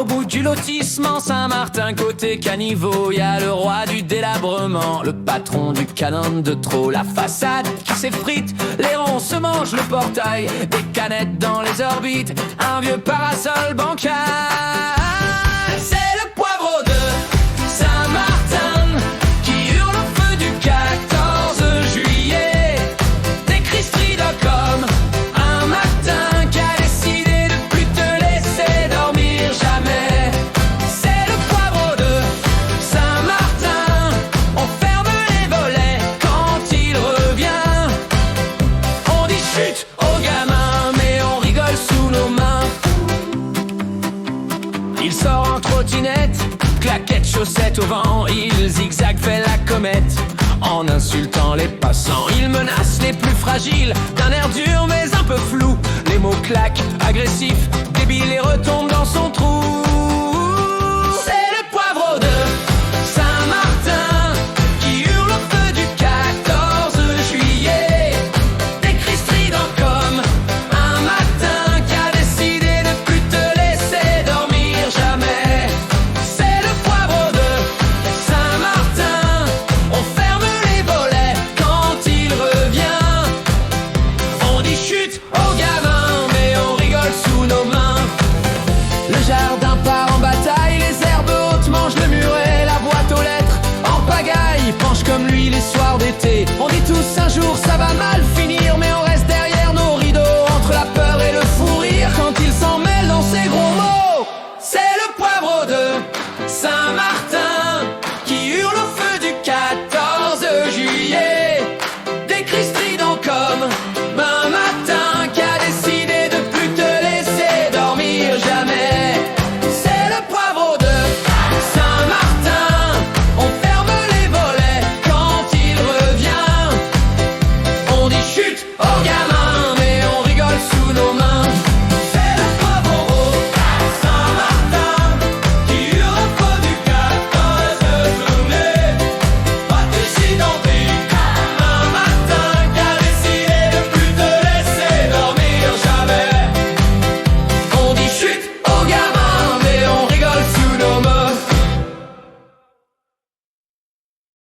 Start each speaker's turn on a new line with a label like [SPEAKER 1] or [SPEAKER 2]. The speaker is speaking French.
[SPEAKER 1] Au bout du lotissement Saint-Martin côté caniveau, y a le roi du délabrement, le patron du canon de trop, la façade qui s'effrite, les ronds se mangent le portail, des canettes dans les orbites, un vieux parasol bancal. C'est le poivreau de Saint-Martin qui hurle au feu du 14 juillet, décrit strident comme un matin qui a décidé de plus te laisser dormir jamais. C'est le poivreau de Saint-Martin, on ferme les volets quand il revient. On dit chut aux gamins mais on rigole sous nos mains. Il sort en trottinette, claquettes, chaussettes au vent, il zigzag, fait la comète en insultant les passants. Il menace les plus fragiles d'un air dur mais un peu flou. Les mots claquent, agressifs, débiles et retombent dans son trou.